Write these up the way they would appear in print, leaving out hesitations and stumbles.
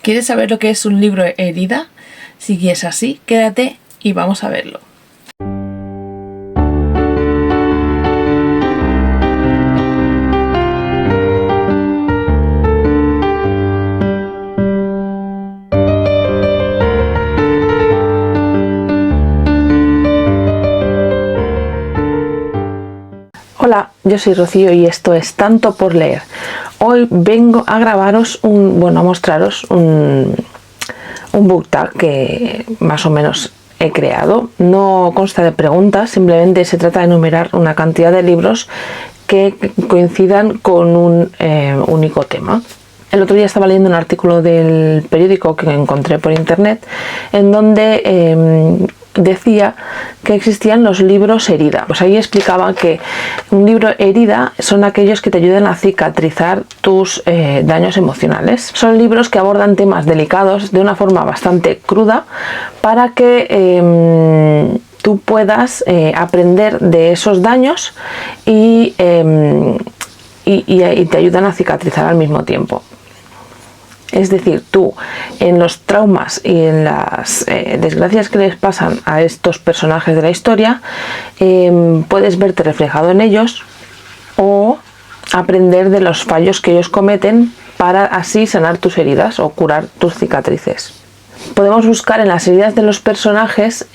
¿Quieres saber lo que es un libro herida? Si es así, quédate y vamos a verlo. Hola, yo soy Rocío y esto es Tanto por Leer. Hoy vengo a grabaros a mostraros un book tag que más o menos he creado. No consta de preguntas, simplemente se trata de enumerar una cantidad de libros que coincidan con un único tema. El otro día estaba leyendo un artículo del periódico que encontré por internet en donde decía que existían los libros herida. Pues ahí explicaba que un libro herida son aquellos que te ayudan a cicatrizar tus daños emocionales. Son libros que abordan temas delicados de una forma bastante cruda para que tú puedas aprender de esos daños y te ayudan a cicatrizar al mismo tiempo. Es decir, tú en los traumas y en las desgracias que les pasan a estos personajes de la historia, puedes verte reflejado en ellos o aprender de los fallos que ellos cometen para así sanar tus heridas o curar tus cicatrices. Podemos buscar en las heridas de los personajes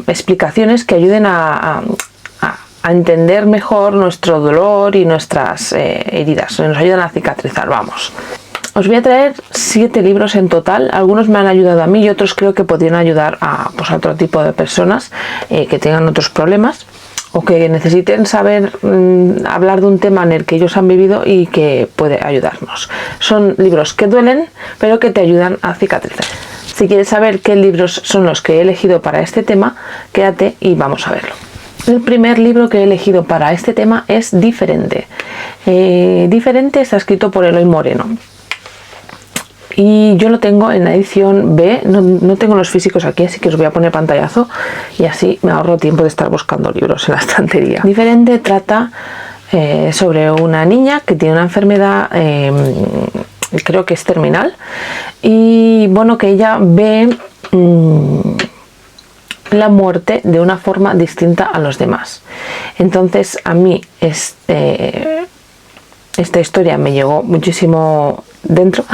explicaciones que ayuden a entender mejor nuestro dolor y nuestras heridas, nos ayudan a cicatrizar, vamos. Os voy a traer 7 libros en total. Algunos me han ayudado a mí y otros creo que podrían ayudar a otro tipo de personas que tengan otros problemas o que necesiten saber hablar de un tema en el que ellos han vivido y que puede ayudarnos. Son libros que duelen pero que te ayudan a cicatrizar. Si quieres saber qué libros son los que he elegido para este tema, quédate y vamos a verlo. El primer libro que he elegido para este tema es Diferente. Diferente está escrito por Eloy Moreno. Y yo lo tengo en la edición B, no tengo los físicos aquí, así que os voy a poner pantallazo y así me ahorro tiempo de estar buscando libros en la estantería. Diferente trata sobre una niña que tiene una enfermedad, creo que es terminal, y bueno, que ella ve la muerte de una forma distinta a los demás. Entonces a mí esta historia me llegó muchísimo dentro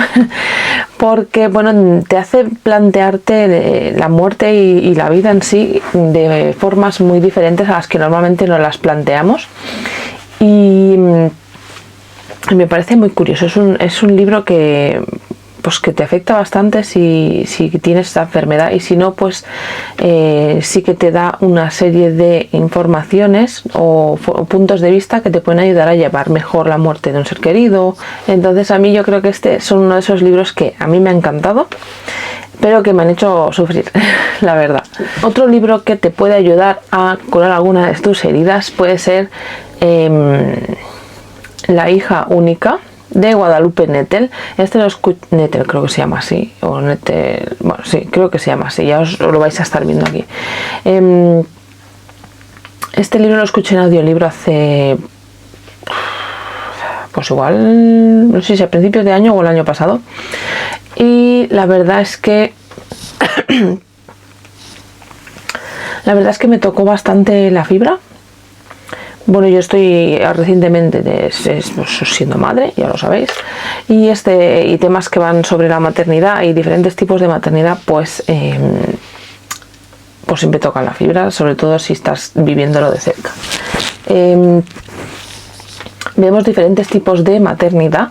porque bueno, te hace plantearte la muerte y la vida en sí de formas muy diferentes a las que normalmente no las planteamos y me parece muy curioso. Es un libro que pues que te afecta bastante si tienes esta enfermedad, y si no, pues sí que te da una serie de informaciones o puntos de vista que te pueden ayudar a llevar mejor la muerte de un ser querido. Entonces a mí yo creo que este son uno de esos libros que a mí me ha encantado, pero que me han hecho sufrir, la verdad. Otro libro que te puede ayudar a curar alguna de tus heridas puede ser La hija única, de Guadalupe Nettel. Nettel creo que se llama así, o Nettel, bueno, sí, creo que se llama así, ya os lo vais a estar viendo aquí. Este libro lo escuché en audiolibro hace, pues igual, no sé si a principios de año o el año pasado, y la verdad es que me tocó bastante la fibra. Bueno, yo estoy recientemente siendo madre, ya lo sabéis, y temas que van sobre la maternidad y diferentes tipos de maternidad, pues siempre tocan la fibra, sobre todo si estás viviéndolo de cerca. Vemos diferentes tipos de maternidad.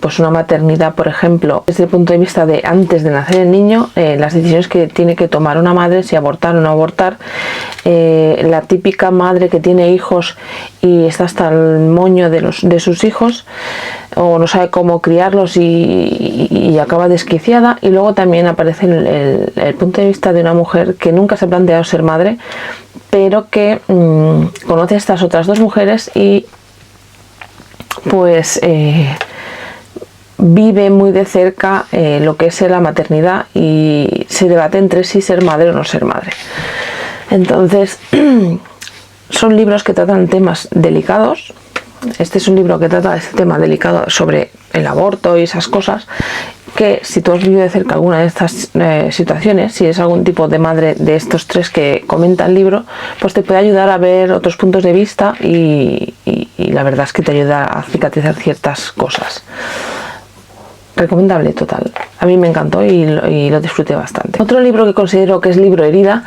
Pues una maternidad, por ejemplo, desde el punto de vista de antes de nacer el niño, las decisiones que tiene que tomar una madre, si abortar o no abortar, la típica madre que tiene hijos y está hasta el moño de sus hijos o no sabe cómo criarlos y acaba desquiciada. Y luego también aparece el punto de vista de una mujer que nunca se ha planteado ser madre, pero que conoce a estas otras dos mujeres y pues vive muy de cerca lo que es la maternidad y se debate entre si ser madre o no ser madre. Entonces son libros que tratan temas delicados Este es un libro que trata de este tema delicado sobre el aborto y esas cosas, que si tú has vivido de cerca alguna de estas situaciones, si es algún tipo de madre de estos tres que comenta el libro, pues te puede ayudar a ver otros puntos de vista y la verdad es que te ayuda a cicatrizar ciertas cosas. Recomendable total. A mí me encantó y lo disfruté bastante. Otro libro que considero que es libro herida,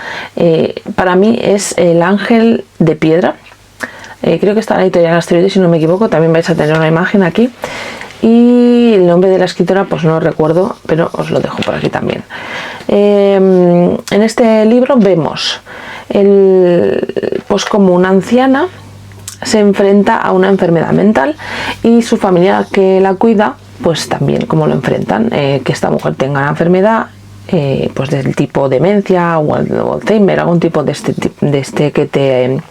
para mí es El ángel de piedra. Creo que está en la editorial Asteroide, si no me equivoco. También vais a tener una imagen aquí. Y el nombre de la escritora pues no lo recuerdo, pero os lo dejo por aquí también. En este libro vemos pues como una anciana se enfrenta a una enfermedad mental y su familia que la cuida pues también como lo enfrentan, que esta mujer tenga la enfermedad pues del tipo demencia o Alzheimer, algún tipo de este que te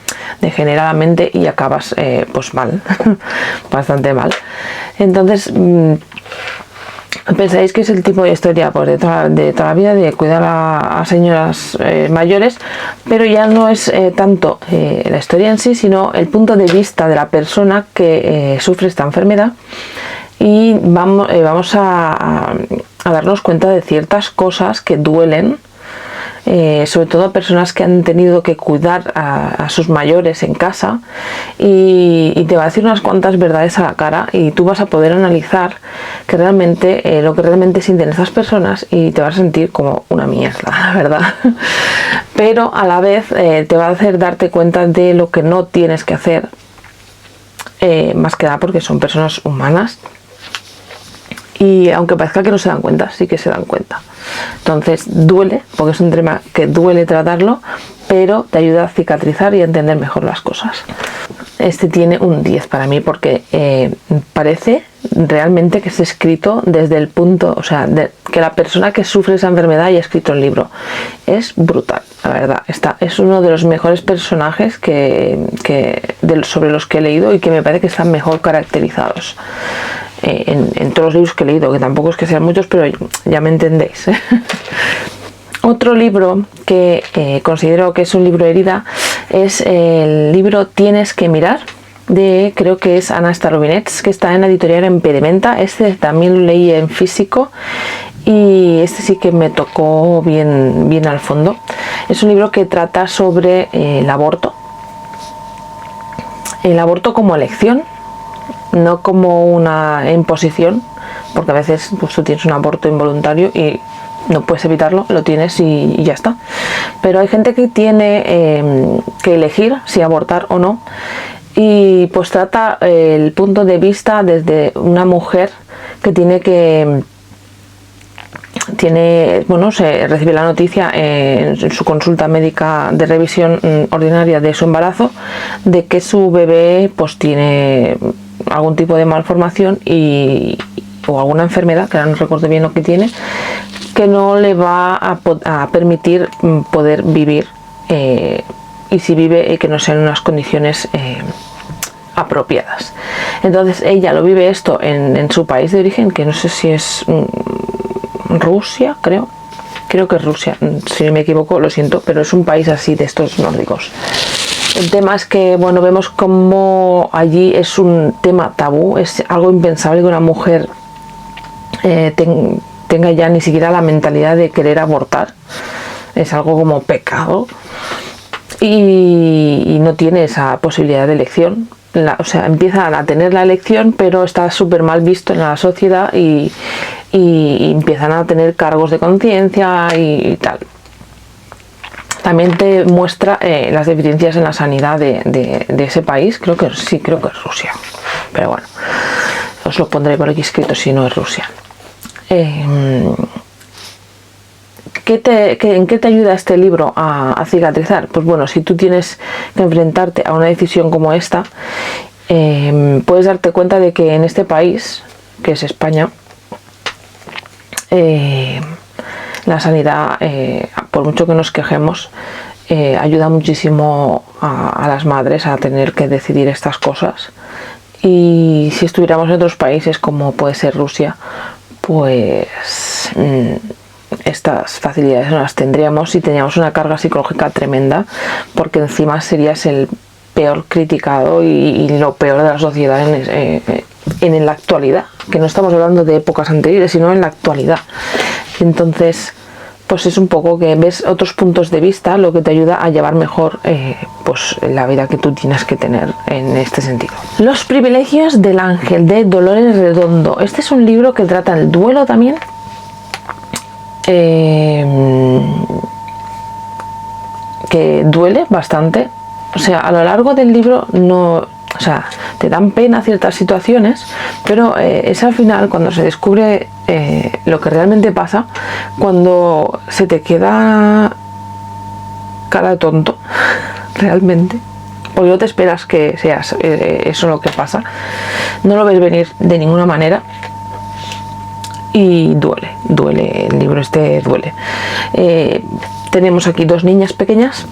degenera la mente y acabas pues mal, bastante mal. Entonces pensáis que es el tipo de historia pues, de toda la vida, de cuidar a señoras mayores, pero ya no es tanto la historia en sí, sino el punto de vista de la persona que sufre esta enfermedad. Y vamos a darnos cuenta de ciertas cosas que duelen, sobre todo a personas que han tenido que cuidar a sus mayores en casa, y te va a decir unas cuantas verdades a la cara y tú vas a poder analizar que realmente lo que realmente sienten estas personas y te vas a sentir como una mierda, la verdad. Pero a la vez te va a hacer darte cuenta de lo que no tienes que hacer, más que nada porque son personas humanas. Y aunque parezca que no se dan cuenta, sí que se dan cuenta. Entonces duele, porque es un tema que duele tratarlo, pero te ayuda a cicatrizar y a entender mejor las cosas. Este tiene un 10 para mí porque parece realmente que es escrito desde el punto, o sea, que la persona que sufre esa enfermedad haya escrito el libro. Es brutal, la verdad. Es uno de los mejores personajes sobre los que he leído y que me parece que están mejor caracterizados. En todos los libros que he leído, que tampoco es que sean muchos, pero ya me entendéis. Otro libro que considero que es un libro herida es el libro Tienes que mirar, creo que es Ana Starobinets, que está en la editorial Impedimenta. Este también lo leí en físico y este sí que me tocó bien al fondo. Es un libro que trata sobre el aborto como elección, no como una imposición, porque a veces pues, tú tienes un aborto involuntario y no puedes evitarlo, lo tienes y ya está. Pero hay gente que tiene que elegir si abortar o no, y pues trata el punto de vista desde una mujer que se recibe la noticia en su consulta médica de revisión ordinaria de su embarazo de que su bebé pues tiene algún tipo de malformación o alguna enfermedad, que ahora no recuerdo bien lo que tiene, que no le va a permitir poder vivir, y si vive que no sean unas condiciones apropiadas. Entonces ella lo vive esto en su país de origen, que no sé si es Rusia, creo que es Rusia, si me equivoco lo siento, pero es un país así de estos nórdicos. El tema es que, bueno, vemos como allí es un tema tabú, es algo impensable que una mujer tenga ya ni siquiera la mentalidad de querer abortar, es algo como pecado, y no tiene esa posibilidad de elección. O sea, empiezan a tener la elección, pero está súper mal visto en la sociedad y empiezan a tener cargos de conciencia y tal. También te muestra las deficiencias en la sanidad de ese país. Creo que es Rusia, pero bueno, os lo pondré por aquí escrito si no es Rusia. ¿En qué te ayuda este libro a cicatrizar? Pues bueno, si tú tienes que enfrentarte a una decisión como esta, puedes darte cuenta de que en este país, que es España, la sanidad, por mucho que nos quejemos, ayuda muchísimo a las madres a tener que decidir estas cosas. Y si estuviéramos en otros países como puede ser Rusia, pues estas facilidades no las tendríamos y teníamos una carga psicológica tremenda, porque encima serías el peor criticado y lo peor de la sociedad en la actualidad, que no estamos hablando de épocas anteriores, sino en la actualidad. Entonces, pues es un poco que ves otros puntos de vista, lo que te ayuda a llevar mejor pues la vida que tú tienes que tener en este sentido. Los privilegios del ángel, de Dolores Redondo. Este es un libro que trata el duelo también. Que duele bastante. O sea, a lo largo del libro o sea, te dan pena ciertas situaciones, pero es al final cuando se descubre lo que realmente pasa, cuando se te queda cara de tonto, realmente, porque no te esperas que seas eso lo que pasa, no lo ves venir de ninguna manera y duele, el libro este duele. Tenemos aquí dos niñas pequeñas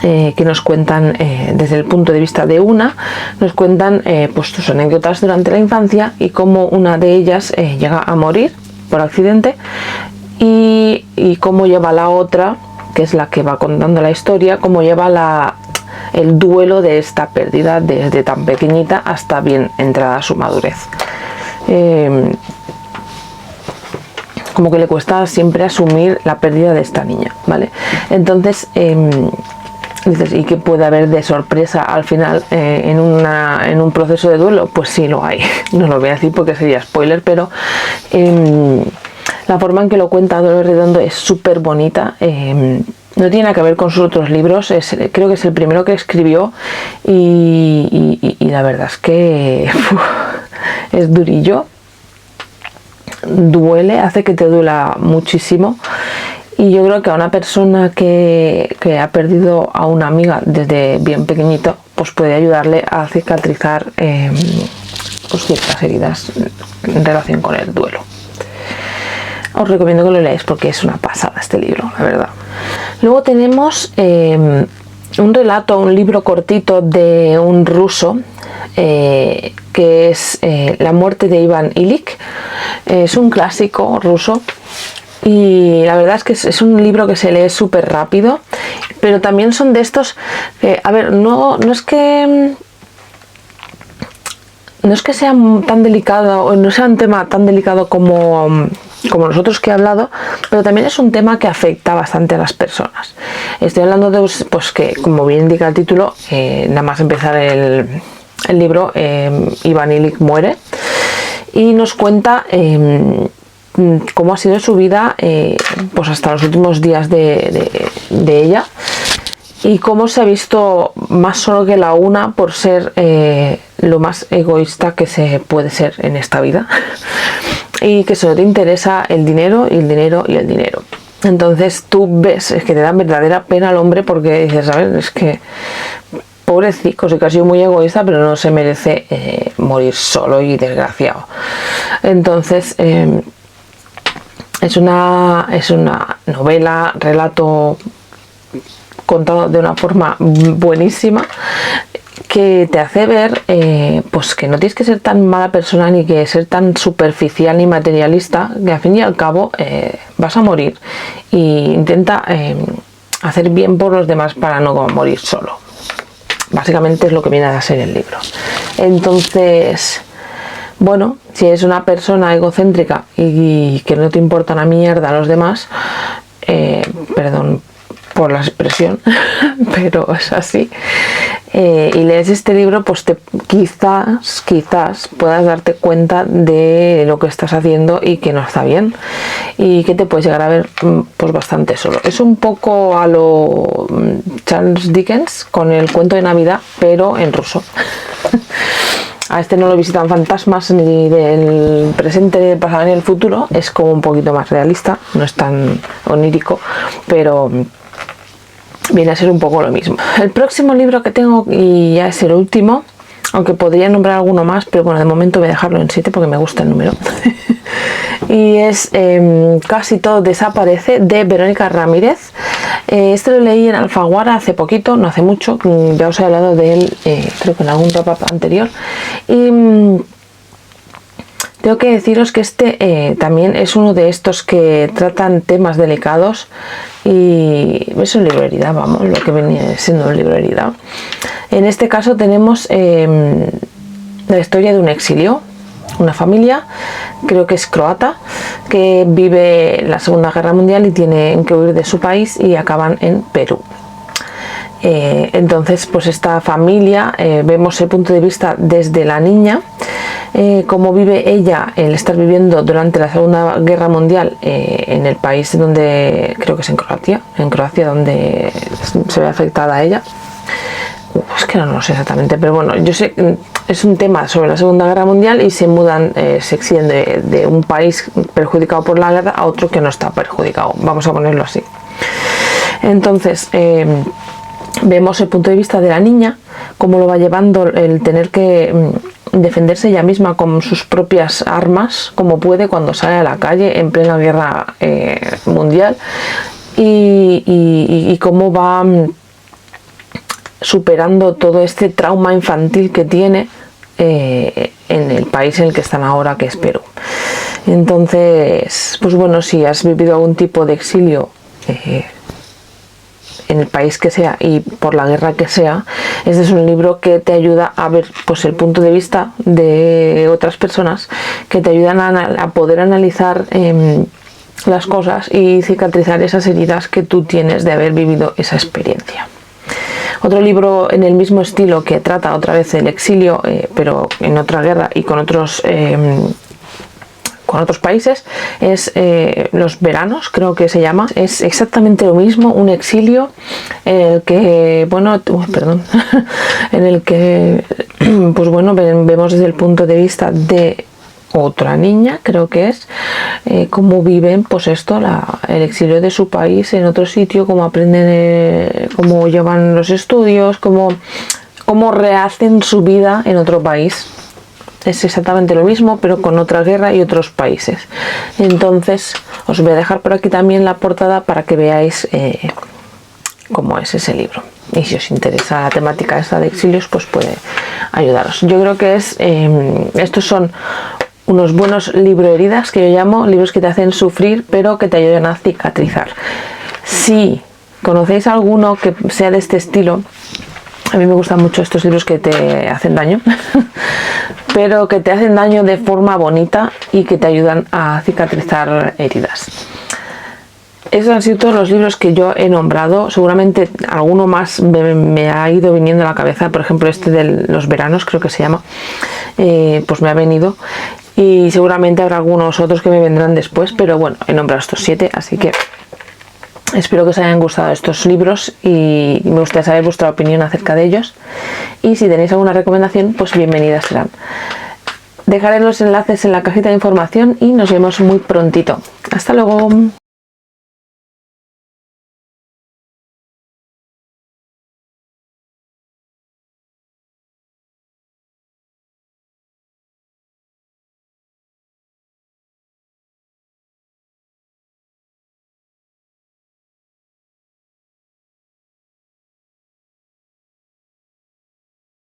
que nos cuentan desde el punto de vista de una, nos cuentan pues sus anécdotas durante la infancia y cómo una de ellas llega a morir por accidente y cómo lleva la otra, que es la que va contando la historia, cómo lleva el duelo de esta pérdida desde tan pequeñita hasta bien entrada a su madurez. Como que le cuesta siempre asumir la pérdida de esta niña, ¿vale? Entonces dices, ¿y qué puede haber de sorpresa al final en un proceso de duelo? Pues sí lo hay. No lo voy a decir porque sería spoiler, pero la forma en que lo cuenta Dolores Redondo es súper bonita. No tiene nada que ver con sus otros libros, creo que es el primero que escribió y la verdad es que es durillo, duele, hace que te duela muchísimo. Y yo creo que a una persona que ha perdido a una amiga desde bien pequeñito, pues puede ayudarle a cicatrizar pues ciertas heridas en relación con el duelo. Os recomiendo que lo leáis porque es una pasada este libro, la verdad. Luego tenemos un relato, un libro cortito de un ruso que es La muerte de Iván Ilich. Es un clásico ruso. Y la verdad es que es un libro que se lee súper rápido, pero también son de estos que, a ver, no es que sea tan delicado, o no sea un tema tan delicado como los otros que he hablado, pero también es un tema que afecta bastante a las personas. Estoy hablando de, pues que, como bien indica el título, nada más empezar el libro, Iván Ilich muere y nos cuenta cómo ha sido su vida pues hasta los últimos días de ella y cómo se ha visto más solo que la una por ser lo más egoísta que se puede ser en esta vida y que solo te interesa el dinero y el dinero y el dinero. Entonces tú ves, es que te da verdadera pena al hombre porque dices, ¿sabes? Es que pobrecito, sí que ha sido muy egoísta, pero no se merece morir solo y desgraciado. Entonces es una novela, relato contado de una forma buenísima que te hace ver pues que no tienes que ser tan mala persona ni que ser tan superficial ni materialista, que al fin y al cabo vas a morir e intenta hacer bien por los demás para no morir solo. Básicamente es lo que viene a ser el libro. Entonces, bueno, si eres una persona egocéntrica y que no te importa una mierda a los demás, perdón por la expresión, pero es así, y lees este libro, pues quizás puedas darte cuenta de lo que estás haciendo y que no está bien y que te puedes llegar a ver pues bastante solo. Es un poco a lo Charles Dickens con el cuento de Navidad, pero en ruso. A este no lo visitan fantasmas ni del presente, ni del pasado, ni del futuro. Es como un poquito más realista, no es tan onírico, pero viene a ser un poco lo mismo. El próximo libro que tengo, y ya es el último, aunque podría nombrar alguno más, pero bueno, de momento voy a dejarlo en 7 porque me gusta el número. Y es Casi todo desaparece, de Verónica Ramírez. Este lo leí en Alfaguara hace poquito, no hace mucho, ya os he hablado de él creo que en algún wrap-up anterior. Y Tengo que deciros que este también es uno de estos que tratan temas delicados y es un libro de herida, vamos, lo que venía siendo un libro de herida. En este caso tenemos la historia de un exilio, una familia, creo que es croata, que vive la Segunda Guerra Mundial y tienen que huir de su país y acaban en Perú. Entonces, pues esta familia, vemos el punto de vista desde la niña, cómo vive ella el estar viviendo durante la Segunda Guerra Mundial en el país donde, creo que es en Croacia donde se ve afectada ella. Es que no lo sé exactamente, pero bueno, yo sé que es un tema sobre la Segunda Guerra Mundial y se mudan, se exilian de un país perjudicado por la guerra a otro que no está perjudicado, vamos a ponerlo así. Entonces, vemos el punto de vista de la niña, cómo lo va llevando el tener que defenderse ella misma con sus propias armas, como puede cuando sale a la calle en plena guerra mundial, y cómo va superando todo este trauma infantil que tiene en el país en el que están ahora, que es Perú. Entonces, pues bueno, si has vivido algún tipo de exilio en el país que sea y por la guerra que sea, este es un libro que te ayuda a ver pues el punto de vista de otras personas, que te ayudan a poder analizar las cosas y cicatrizar esas heridas que tú tienes de haber vivido esa experiencia. Otro libro en el mismo estilo que trata otra vez el exilio, pero en otra guerra y con otros países, es Los veranos, creo que se llama. Es exactamente lo mismo, un exilio en el que, bueno, en el que, pues bueno, vemos desde el punto de vista de otra niña, creo que es, cómo viven pues esto, el exilio de su país en otro sitio, cómo aprenden, cómo llevan los estudios, cómo rehacen su vida en otro país. Es exactamente lo mismo, pero con otra guerra y otros países. Entonces os voy a dejar por aquí también la portada para que veáis cómo es ese libro. Y si os interesa la temática esta de exilios, pues puede ayudaros. Yo creo que estos son unos buenos libro-heridas, que yo llamo libros que te hacen sufrir, pero que te ayudan a cicatrizar. Si conocéis alguno que sea de este estilo, a mí me gustan mucho estos libros que te hacen daño, pero que te hacen daño de forma bonita y que te ayudan a cicatrizar heridas. Esos han sido todos los libros que yo he nombrado. Seguramente alguno más me ha ido viniendo a la cabeza. Por ejemplo, este de Los veranos, creo que se llama, pues me ha venido. Y seguramente habrá algunos otros que me vendrán después, pero bueno, he nombrado estos 7, así que espero que os hayan gustado estos libros y me gustaría saber vuestra opinión acerca de ellos. Y si tenéis alguna recomendación, pues bienvenidas serán. Dejaré los enlaces en la cajita de información y nos vemos muy prontito. Hasta luego.